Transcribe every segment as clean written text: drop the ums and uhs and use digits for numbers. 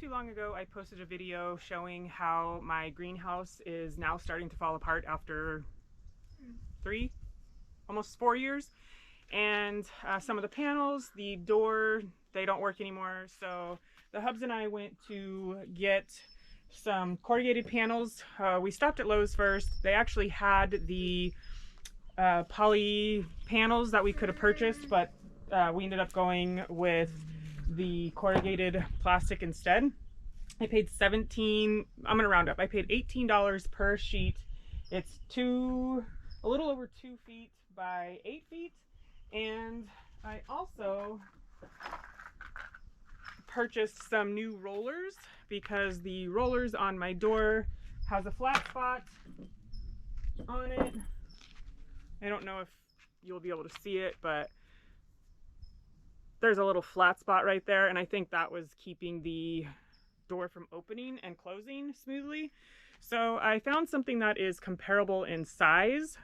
too long ago, I posted a video showing how my greenhouse is now starting to fall apart after almost 4 years. And some of the panels, the door, they don't work anymore. So the hubs and I went to get some corrugated panels. We stopped at Lowe's first. They actually had the poly panels that we could have purchased, but we ended up going with the corrugated plastic instead. I paid $17, I'm gonna round up, I paid $18 per sheet. It's a little over 2 feet by 8 feet. And I also purchased some new rollers because the rollers on my door has a flat spot on it. I don't know if you'll be able to see it, but there's a little flat spot right there, and I think that was keeping the door from opening and closing smoothly. So I found something that is comparable in size,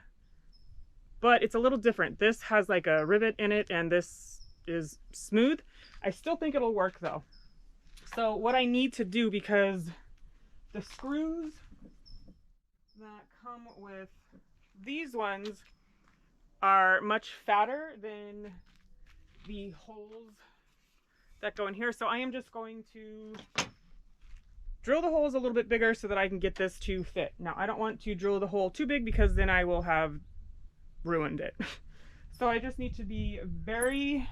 but it's a little different. This has like a rivet in it, and this is smooth. I still think it'll work though. So what I need to do, because the screws that come with these ones are much fatter than the holes that go in here. So I am just going to drill the holes a little bit bigger so that I can get this to fit. Now I don't want to drill the hole too big because then I will have ruined it. So I just need to be very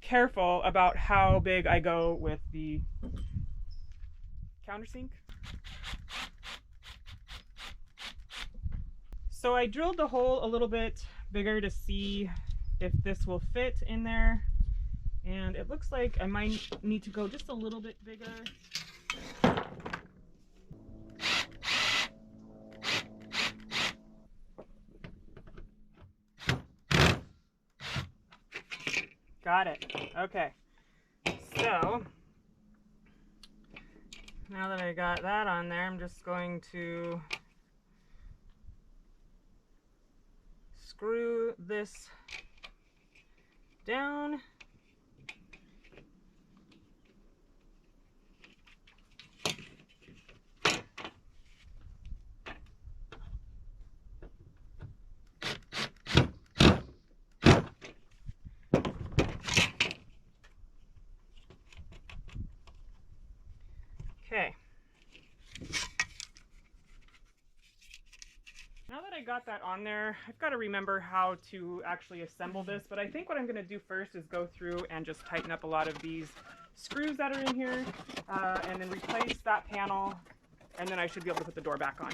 careful about how big I go with the countersink. So I drilled the hole a little bit bigger to see if this will fit in there, and it looks like I might need to go just a little bit bigger. Got it. Okay. So now that I got that on there, I'm just going to screw this down. Okay. Now that I got that on there, I've got to remember how to actually assemble this, but I think what I'm going to do first is go through and just tighten up a lot of these screws that are in here, and then replace that panel, and then I should be able to put the door back on.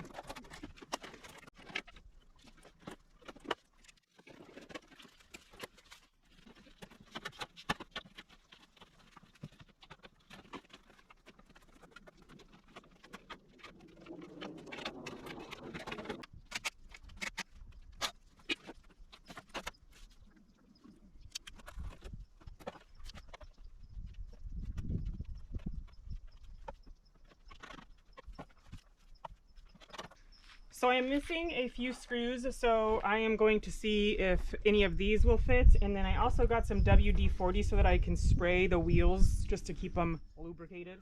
So I am missing a few screws, so I am going to see if any of these will fit. And then I also got some WD-40 so that I can spray the wheels just to keep them lubricated.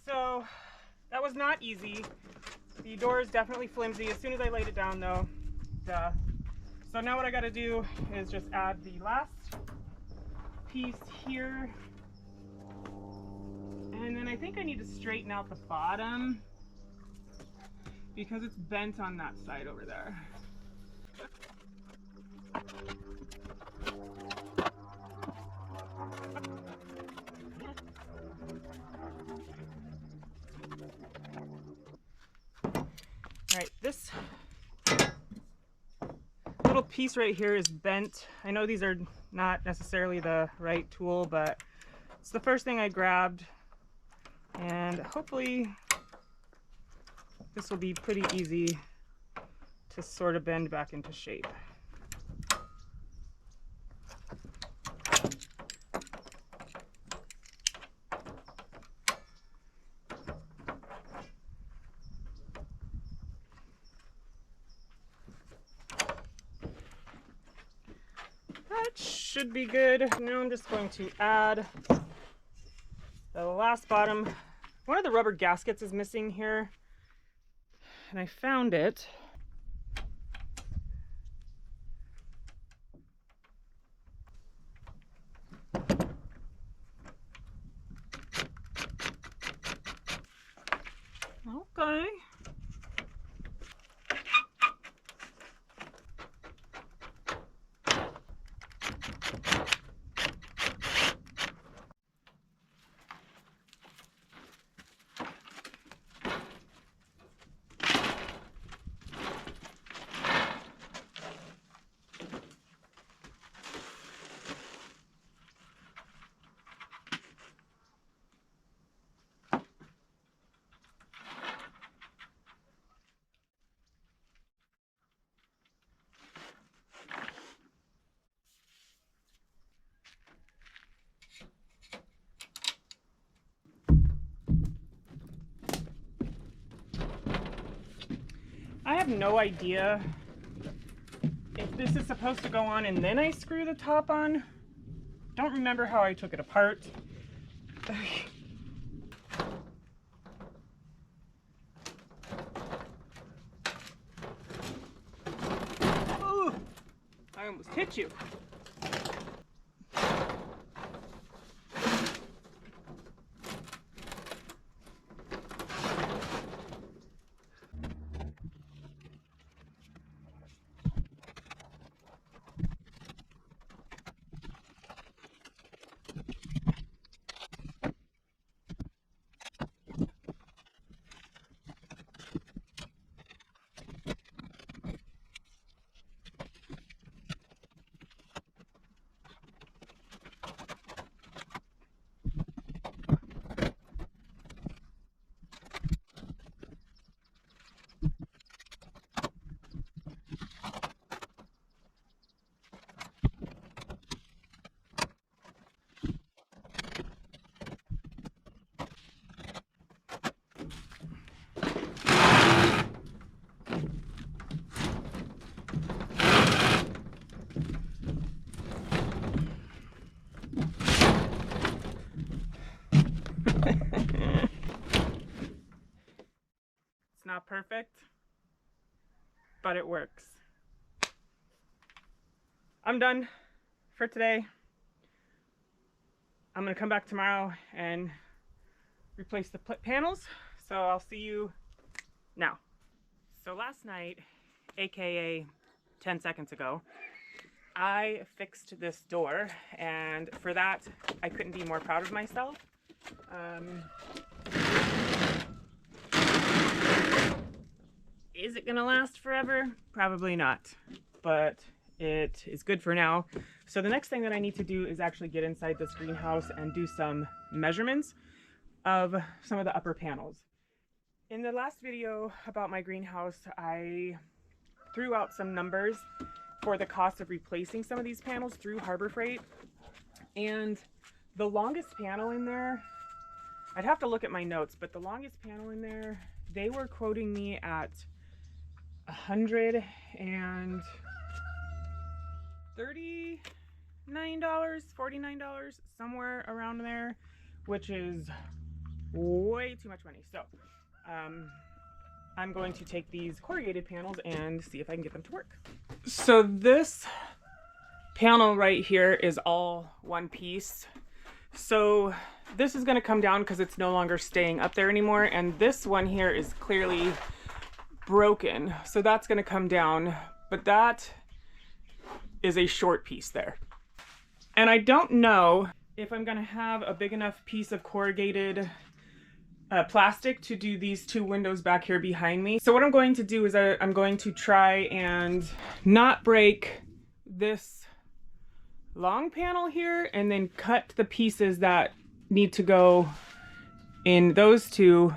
So that was not easy. The door is definitely flimsy as soon as I laid it down though. Duh. So now what I gotta do is just add the last piece here. And then I think I need to straighten out the bottom, because it's bent on that side over there. All right, this little piece right here is bent. I know these are not necessarily the right tool, but it's the first thing I grabbed, and hopefully this will be pretty easy to sort of bend back into shape. That should be good. Now I'm just going to add the the last bottom, one of the rubber gaskets is missing here, and I found it. Okay. I have no idea if this is supposed to go on and then I screw the top on. Don't remember how I took it apart. Oh, I almost hit you. It's not perfect, but it works. I'm done for today. I'm gonna come back tomorrow and replace the panels, so I'll see you now. So last night, aka 10 seconds ago, I fixed this door, and for that I couldn't be more proud of myself. Is it gonna last forever? Probably not, but it is good for now. So the next thing that I need to do is actually get inside this greenhouse and do some measurements of some of the upper panels. In the last video about my greenhouse, I threw out some numbers for the cost of replacing some of these panels through Harbor Freight, and the longest panel in there, I'd have to look at my notes, but the longest panel in there, they were quoting me at $139, $49, somewhere around there, which is way too much money. So I'm going to take these corrugated panels and see if I can get them to work. So this panel right here is all one piece. So this is going to come down because it's no longer staying up there anymore, and this one here is clearly broken, so that's going to come down, but that is a short piece there. And I don't know if I'm going to have a big enough piece of corrugated plastic to do these two windows back here behind me. So what I'm going to do is I'm going to try and not break this long panel here, and then cut the pieces that need to go in those two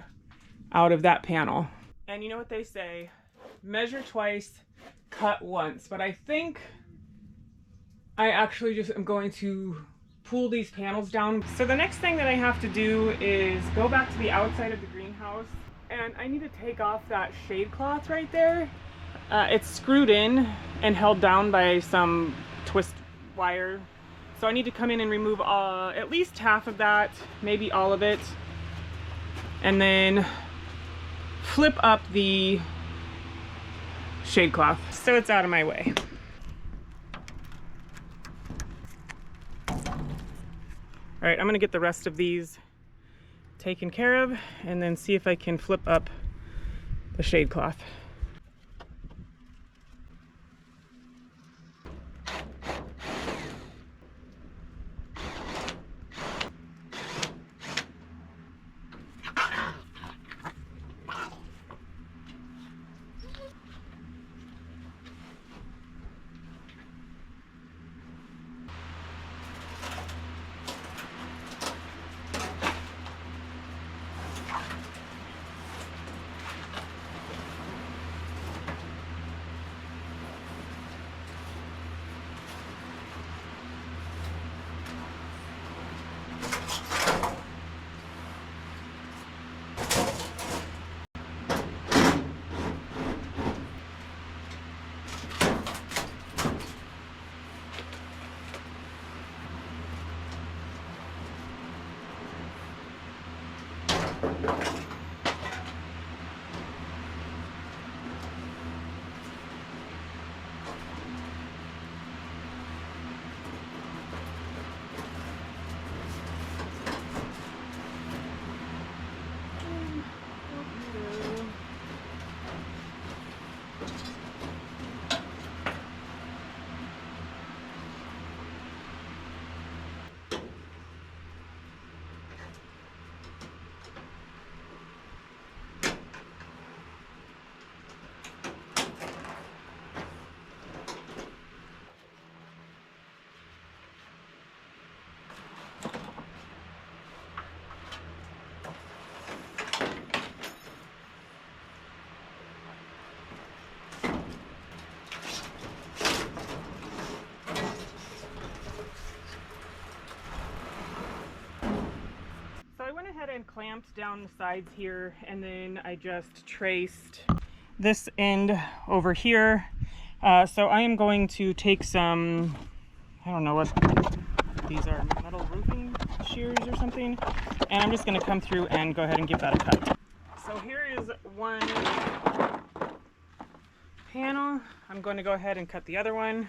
out of that panel. And you know what they say, measure twice, cut once. But I think I actually just am going to pull these panels down. So the next thing that I have to do is go back to the outside of the greenhouse, and I need to take off that shade cloth right there. It's screwed in and held down by some twist wire So I need to come in and remove at least half of that, maybe all of it, and then flip up the shade cloth so it's out of my way. All right, I'm gonna get the rest of these taken care of and then see if I can flip up the shade cloth. I went ahead and clamped down the sides here, and then I just traced this end over here. So I am going to take some, I don't know what these are, metal roofing shears or something, and I'm just going to come through and go ahead and give that a cut. So here is one panel. I'm going to go ahead and cut the other one.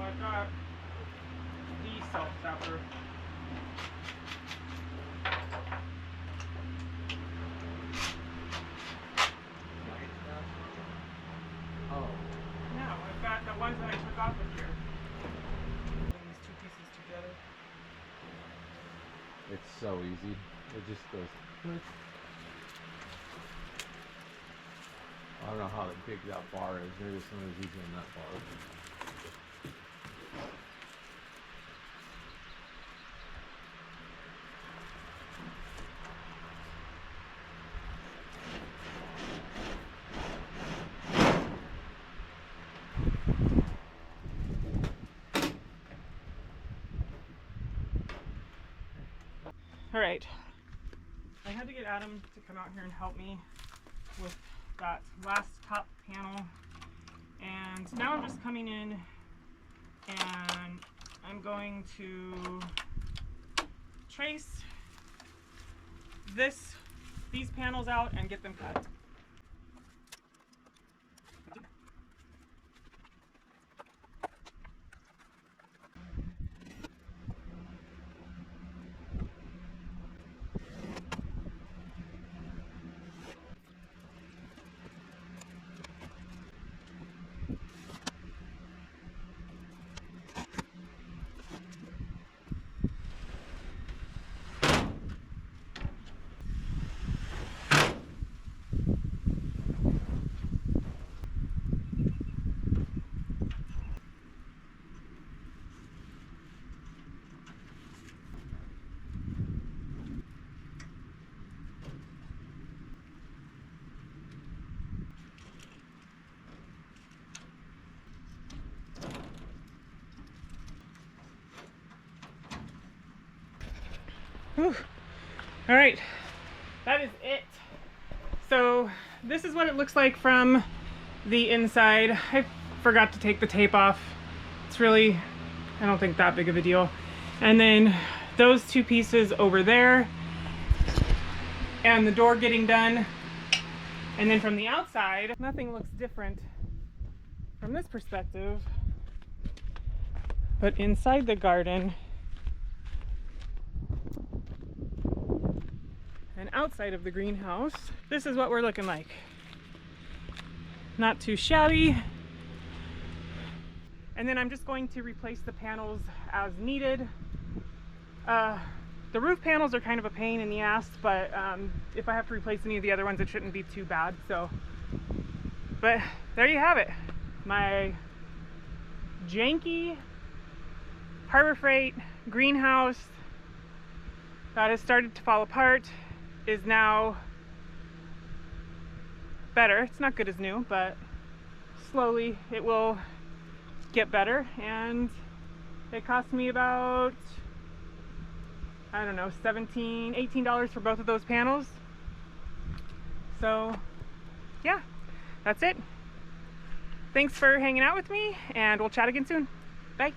I've got the self-tapper. Oh. No, I've got the ones that I took off of here. Putting these two pieces together. It's so easy. It just goes click. I don't know how big that bar is. Maybe someone's using that bar. All right. I had to get Adam to come out here and help me with that last top panel. And now I'm just coming in and I'm going to trace these panels out and get them cut. Whew. All right, that is it. So this is what it looks like from the inside. I forgot to take the tape off. It's really, I don't think that big of a deal. And then those two pieces over there and the door getting done. And then from the outside, nothing looks different from this perspective, but inside the garden and outside of the greenhouse, this is what we're looking like. Not too shabby. And then I'm just going to replace the panels as needed. The roof panels are kind of a pain in the ass, but if I have to replace any of the other ones, it shouldn't be too bad. So, but there you have it. My janky Harbor Freight greenhouse that has started to fall apart is now better. It's not good as new, but slowly it will get better. And it cost me about, I don't know, $17, $18 for both of those panels. So yeah, that's it. Thanks for hanging out with me, and we'll chat again soon. Bye.